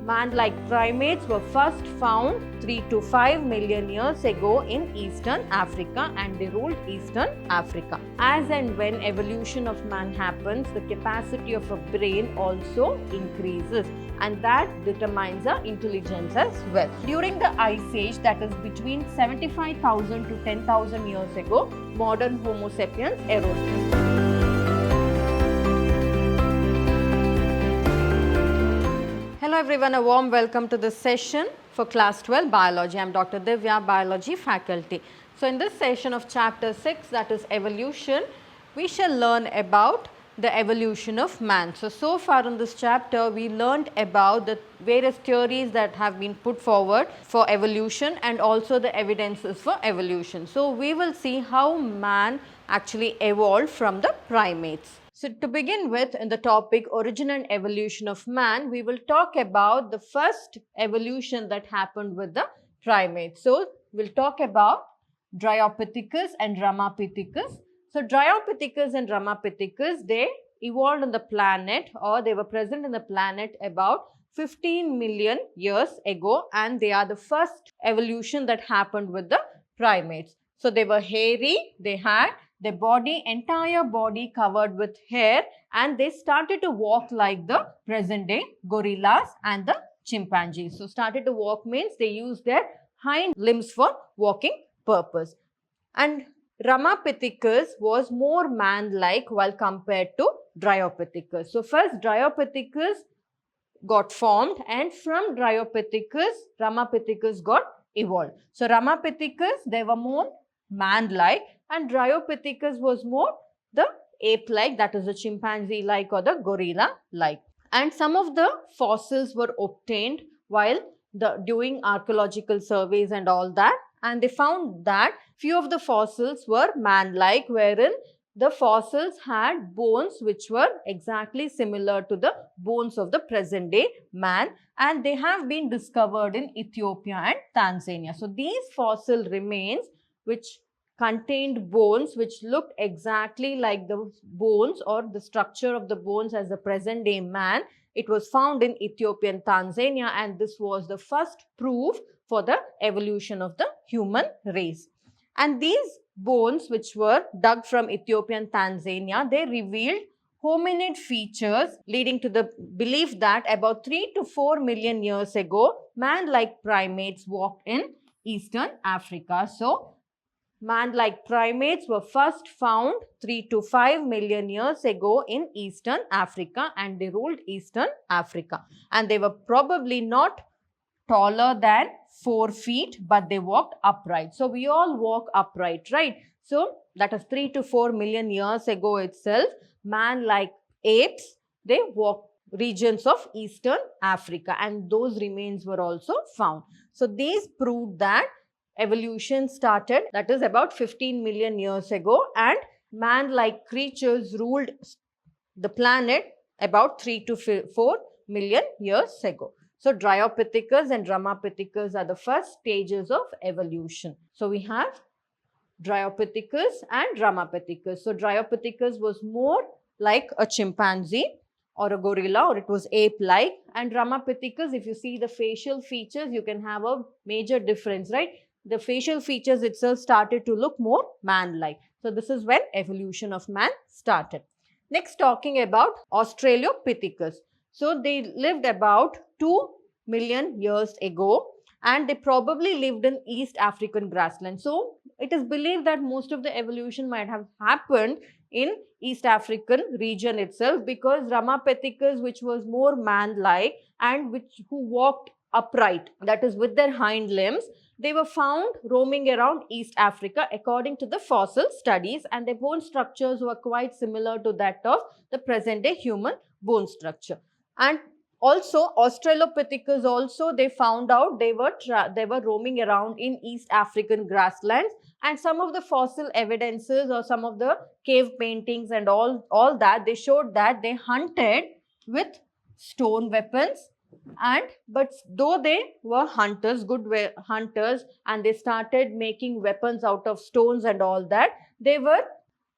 Man-like primates were first found 3 to 5 million years ago in Eastern Africa, and they ruled Eastern Africa. As and when evolution of man happens, the capacity of a brain also increases, and that determines our intelligence as well. During the Ice Age, that is between 75,000 to 10,000 years ago, modern Homo sapiens arose. Hello everyone, a warm welcome to this session for class 12 biology. I am Dr. Divya, biology faculty. So in this session of chapter 6, that is evolution, we shall learn about the evolution of man. So far in this chapter we learned about the various theories that have been put forward for evolution and also the evidences for evolution. So we will see how man actually evolved from the primates. So to begin with, in the topic origin and evolution of man, we will talk about the first evolution that happened with the primates. So we will talk about Dryopithecus and Ramapithecus. So Dryopithecus and Ramapithecus, they evolved on the planet, or they were present in the planet about 15 million years ago, and they are the first evolution that happened with the primates. So they were hairy, they had their entire body covered with hair, and they started to walk like the present day gorillas and the chimpanzees. So started to walk means they use their hind limbs for walking purpose. And Ramapithecus was more man-like while compared to Dryopithecus. So first Dryopithecus got formed, and from Dryopithecus, Ramapithecus got evolved. So Ramapithecus, they were more man-like, and Dryopithecus was more the ape-like, that is the chimpanzee-like or the gorilla-like. And some of the fossils were obtained while doing archaeological surveys and all that, and they found that few of the fossils were man-like, wherein the fossils had bones which were exactly similar to the bones of the present day man, and they have been discovered in Ethiopia and Tanzania. So these fossil remains which contained bones which looked exactly like the bones or the structure of the bones as the present day man. It was found in Ethiopia and Tanzania, and this was the first proof for the evolution of the human race. And these bones which were dug from Ethiopia and Tanzania, they revealed hominid features, leading to the belief that about 3 to 4 million years ago, man-like primates walked in Eastern Africa. So man-like primates were first found 3 to 5 million years ago in Eastern Africa, and they ruled Eastern Africa. And they were probably not taller than 4 feet, but they walked upright. So we all walk upright, right? So that is 3 to 4 million years ago itself, man-like apes, they walked regions of Eastern Africa, and those remains were also found. So these proved that evolution started, that is about 15 million years ago, and man-like creatures ruled the planet about 3 to 4 million years ago. So Dryopithecus and Ramapithecus are the first stages of evolution. So we have Dryopithecus and Ramapithecus. So Dryopithecus was more like a chimpanzee or a gorilla, or it was ape-like, and Ramapithecus, if you see the facial features, you can have a major difference, right? The facial features itself started to look more man-like. So this is when evolution of man started. Next, talking about Australopithecus. So they lived about 2 million years ago, and they probably lived in East African grassland. So it is believed that most of the evolution might have happened in East African region itself, because Ramapithecus, which was more man-like and who walked upright, that is with their hind limbs, they were found roaming around East Africa according to the fossil studies, and their bone structures were quite similar to that of the present day human bone structure. And also Australopithecus also, they found out they were roaming around in East African grasslands, and some of the fossil evidences or some of the cave paintings and all that, they showed that they hunted with stone weapons. But though they were hunters, good hunters, and they started making weapons out of stones and all that, they were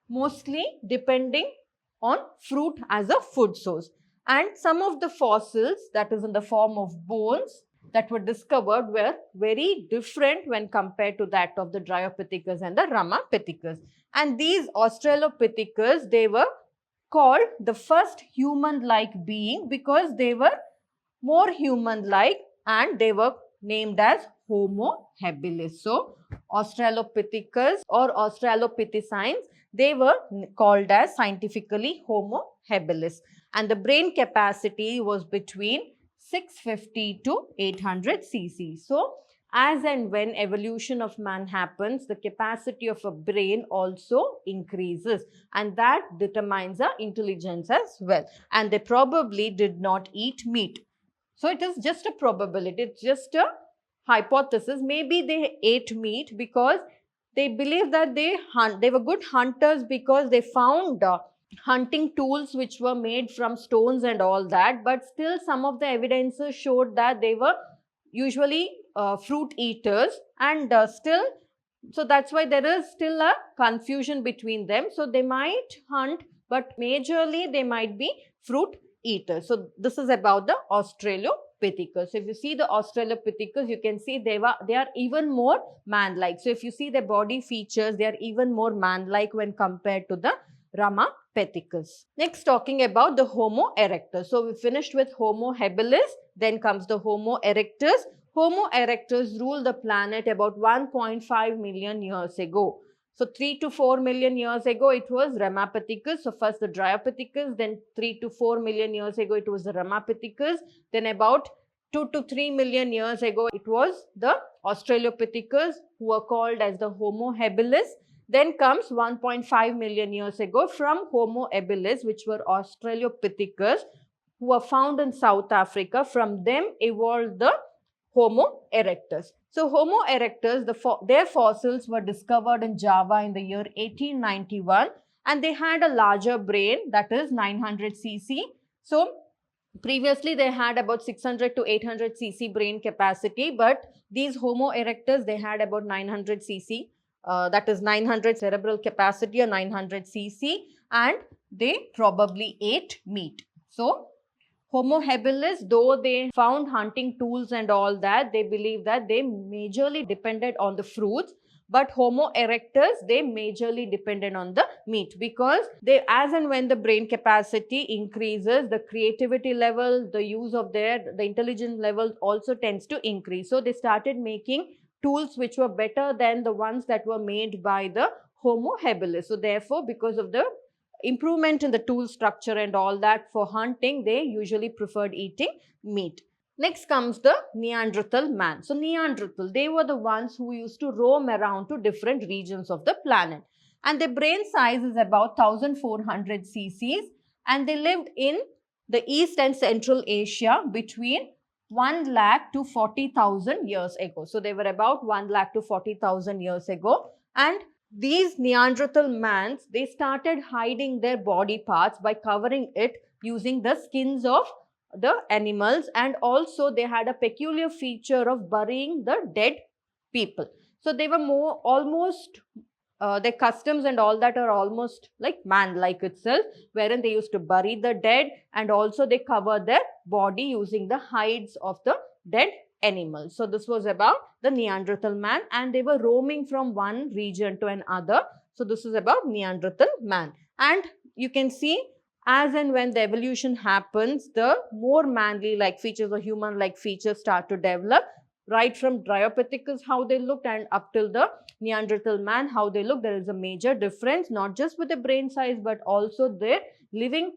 mostly depending on fruit as a food source. And some of the fossils, that is in the form of bones, that were discovered were very different when compared to that of the Dryopithecus and the Ramapithecus. And these Australopithecus, they were called the first human-like being because they were more human-like and they were named as Homo habilis. So, Australopithecus or Australopithecines, they were called as scientifically Homo habilis. And the brain capacity was between 650 to 800 cc. So, as and when evolution of man happens, the capacity of a brain also increases, and that determines our intelligence as well. And they probably did not eat meat. So it is just a probability, it's just a hypothesis. Maybe they ate meat because they believe that they were good hunters because they found hunting tools which were made from stones and all that, but still some of the evidences showed that they were usually fruit eaters, and still, so that's why there is still a confusion between them. So they might hunt, but majorly they might be fruit eaters. So this is about the Australopithecus. So if you see the Australopithecus, you can see they are even more man-like. So if you see their body features, they are even more man-like when compared to the Ramapithecus. Next, talking about the Homo erectus. So we finished with Homo habilis, then comes the Homo erectus. Homo erectus ruled the planet about 1.5 million years ago. So 3 to 4 million years ago, it was Ramapithecus. So first the Dryopithecus, then 3 to 4 million years ago, it was the Ramapithecus. Then about 2 to 3 million years ago, it was the Australopithecus, who were called as the Homo habilis. Then comes 1.5 million years ago from Homo habilis, which were Australopithecus, who were found in South Africa. From them evolved the Homo erectus. So Homo erectus, their fossils were discovered in Java in the year 1891, and they had a larger brain, that is 900 cc. So previously they had about 600 to 800 cc brain capacity, but these Homo erectus, they had about 900 cc, that is 900 cerebral capacity or 900 cc, and they probably ate meat. So Homo habilis, though they found hunting tools and all that, they believe that they majorly depended on the fruits. But Homo erectus, they majorly depended on the meat, because they, as and when the brain capacity increases, the creativity level, the use of the intelligence level also tends to increase. So they started making tools which were better than the ones that were made by the Homo habilis. So therefore, because of the improvement in the tool structure and all that for hunting, they usually preferred eating meat. Next comes the Neanderthal man. So Neanderthal, they were the ones who used to roam around to different regions of the planet. And their brain size is about 1400 cc's, and they lived in the East and Central Asia between 1 lakh to 40,000 years ago. So they were about 1 lakh to 40,000 years ago. And these Neanderthal mans, they started hiding their body parts by covering it using the skins of the animals, and also they had a peculiar feature of burying the dead people. So they were almost their customs and all that are almost like man-like itself, wherein they used to bury the dead, and also they cover their body using the hides of the dead animals. So this was about the Neanderthal man, and they were roaming from one region to another. So this is about Neanderthal man. And you can see, as and when the evolution happens, the more manly like features or human like features start to develop, right from Dryopithecus how they looked and up till the Neanderthal man how they look. There is a major difference, not just with the brain size, but also their living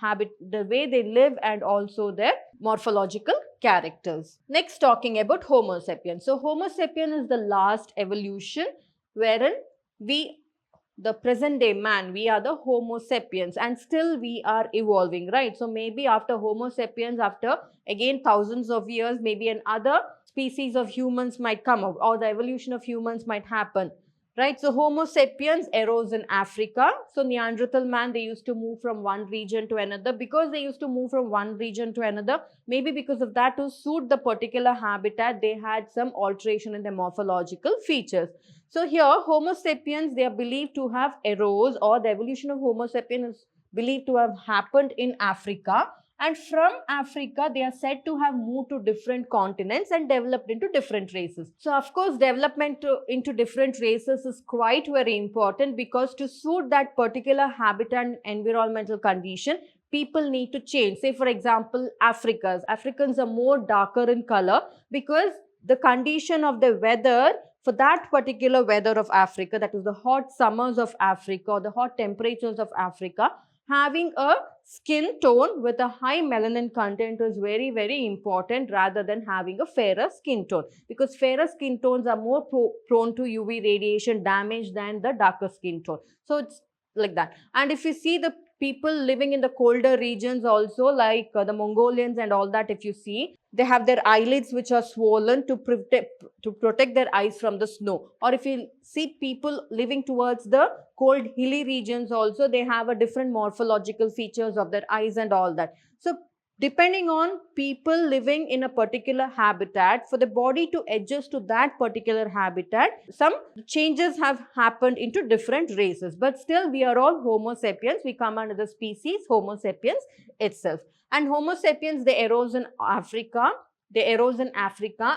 habit, the way they live, and also their morphological characters. Next, talking about Homo sapiens. So Homo sapiens is the last evolution wherein the present day man, we are the Homo sapiens, and still we are evolving, right? So maybe after Homo sapiens, after again thousands of years, maybe another species of humans might come out, or the evolution of humans might happen, right? So Homo sapiens arose in Africa. So Neanderthal man, they used to move from one region to another. Because they used to move from one region to another, maybe because of that, to suit the particular habitat, they had some alteration in their morphological features. So here Homo sapiens, they are believed to have arose, or the evolution of Homo sapiens is believed to have happened in Africa. And from Africa, they are said to have moved to different continents and developed into different races. So, of course, development into different races is quite very important, because to suit that particular habitat and environmental condition, people need to change. Say, for example, Africans are more darker in color because the condition of the weather for that particular weather of Africa, that is the hot summers of Africa or the hot temperatures of Africa, having a skin tone with a high melanin content is very, very important, rather than having a fairer skin tone, because fairer skin tones are more prone to UV radiation damage than the darker skin tone. So it's like that. And if you see the people living in the colder regions also, like the Mongolians and all that, if you see, they have their eyelids which are swollen to protect their eyes from the snow. Or if you see people living towards the cold hilly regions also, they have a different morphological features of their eyes and all that. So depending on people living in a particular habitat, for the body to adjust to that particular habitat, some changes have happened into different races. But still, we are all Homo sapiens. We come under the species Homo sapiens itself. And Homo sapiens, they arose in Africa.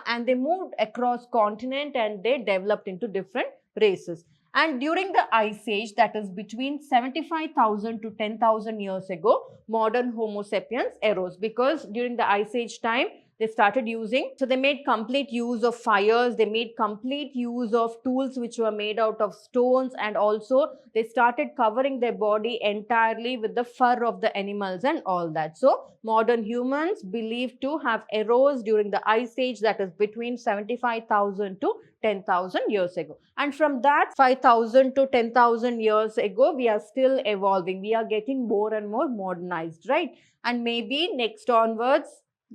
And they moved across continent and they developed into different races. And during the Ice Age, that is between 75,000 to 10,000 years ago, modern Homo sapiens arose, because during the Ice Age time, they started using, so they made complete use of fires, they made complete use of tools which were made out of stones, and also they started covering their body entirely with the fur of the animals and all that. So modern humans believed to have arose during the Ice Age, that is between 75,000 to 10,000 years ago. And from that 5,000 to 10,000 years ago, we are still evolving. We are getting more and more modernized, right? And maybe next onwards,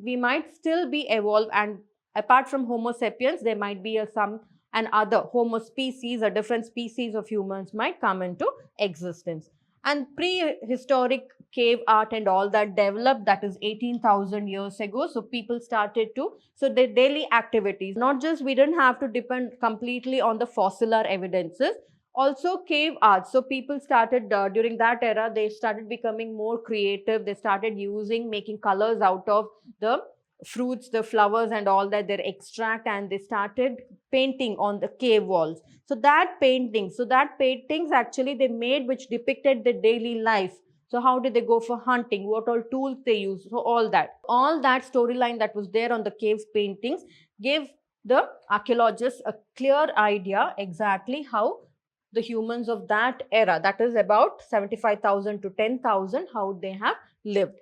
we might still be evolved, and apart from Homo sapiens, there might be some and other Homo species, a different species of humans might come into existence. And prehistoric cave art and all that developed, that is 18,000 years ago. So people started to, so their daily activities, not just, we didn't have to depend completely on the fossiler evidences, also cave art. So people started during that era, they started becoming more creative. They started making colors out of the fruits, the flowers and all that, their extract, and they started painting on the cave walls. So that paintings actually they made, which depicted their daily life. So how did they go for hunting? What all tools they use? So all that storyline that was there on the cave paintings gave the archaeologists a clear idea exactly how the humans of that era, that is about 75,000 to 10,000, how they have lived.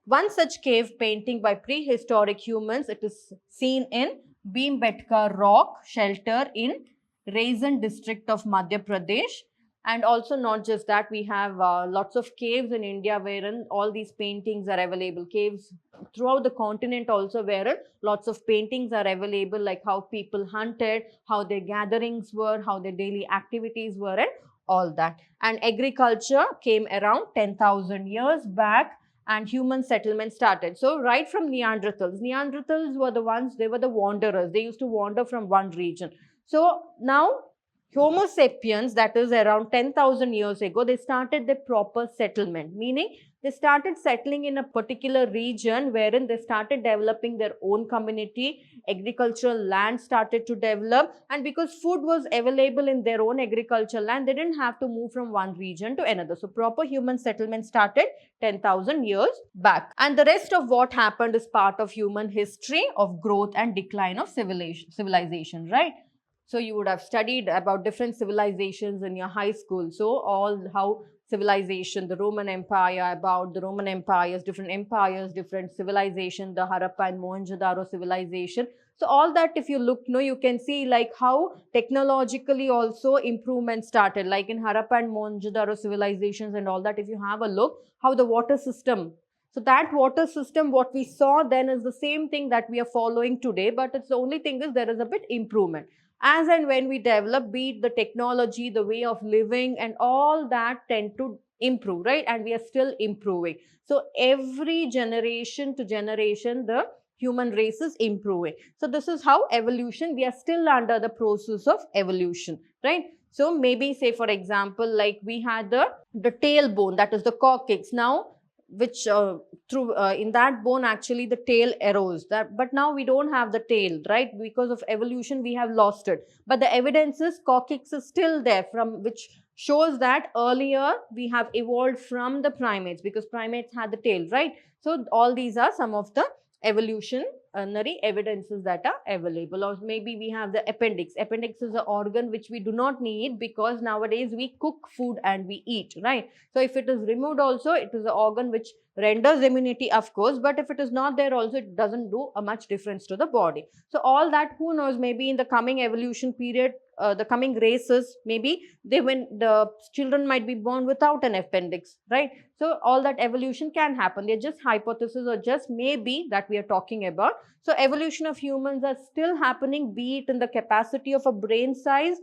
One such cave painting by prehistoric humans, it is seen in Bhimbetka Rock Shelter in Raisin district of Madhya Pradesh. And also not just that, we have lots of caves in India wherein all these paintings are available. Caves throughout the continent also wherein lots of paintings are available, like how people hunted, how their gatherings were, how their daily activities were and all that. And agriculture came around 10,000 years back and human settlement started. So right from Neanderthals were the ones, they were the wanderers. They used to wander from one region. So now Homo sapiens, that is around 10,000 years ago, they started the proper settlement, meaning they started settling in a particular region wherein they started developing their own community, agricultural land started to develop, and because food was available in their own agricultural land, they didn't have to move from one region to another. So proper human settlement started 10,000 years back. And the rest of what happened is part of human history of growth and decline of civilization, right? So you would have studied about different civilizations in your high school. So all how civilization, the Roman Empire, about the Roman empires, different civilization, the Harappa and Mohenjo-daro civilization. So all that, if you look, you can see like how technologically also improvement started, like in Harappa and Mohenjo-daro civilizations and all that. If you have a look, how the water system, so that water system, what we saw then is the same thing that we are following today, but it's the only thing is there is a bit improvement. As and when we develop, be it the technology, the way of living and all that tend to improve, right? And we are still improving. So every generation to generation, the human race is improving. So this is how evolution, we are still under the process of evolution, right? So maybe say for example, like we had the tailbone, that is the coccyx. Now which through in that bone actually the tail arose, that but now we don't have the tail, right? Because of evolution we have lost it, but the evidence is coccyx is still there, from which shows that earlier we have evolved from the primates, because primates had the tail, right? So all these are some of the evolutionary evidences that are available. Or maybe we have the appendix. Appendix is an organ which we do not need, because nowadays we cook food and we eat, right? So if it is removed also, it is an organ which renders immunity, of course, but if it is not there also, it doesn't do a much difference to the body. So all that, who knows, maybe in the coming evolution period, the coming races, maybe when the children might be born without an appendix, right? So all that evolution can happen. They're just hypothesis, or just maybe, that we are talking about. So evolution of humans are still happening, be it in the capacity of a brain size,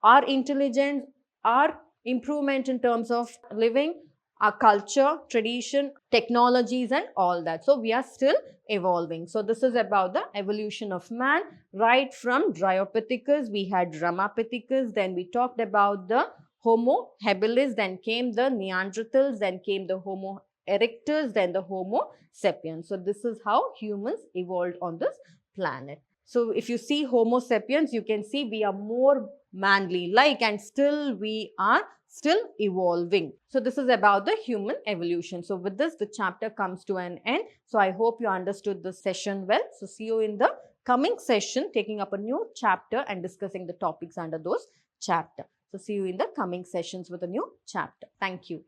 our intelligence, our improvement in terms of living, our culture, tradition, technologies and all that. So we are still evolving. So this is about the evolution of man, right from Dryopithecus, we had Ramapithecus, then we talked about the Homo habilis, then came the Neanderthals, then came the Homo erectus, then the Homo sapiens. So this is how humans evolved on this planet. So if you see Homo sapiens, you can see we are more manly like, and still we are still evolving. So this is about the human evolution. So with this, the chapter comes to an end. So I hope you understood this session well. So see you in the coming session, taking up a new chapter and discussing the topics under those chapter. So see you in the coming sessions with a new chapter. Thank you.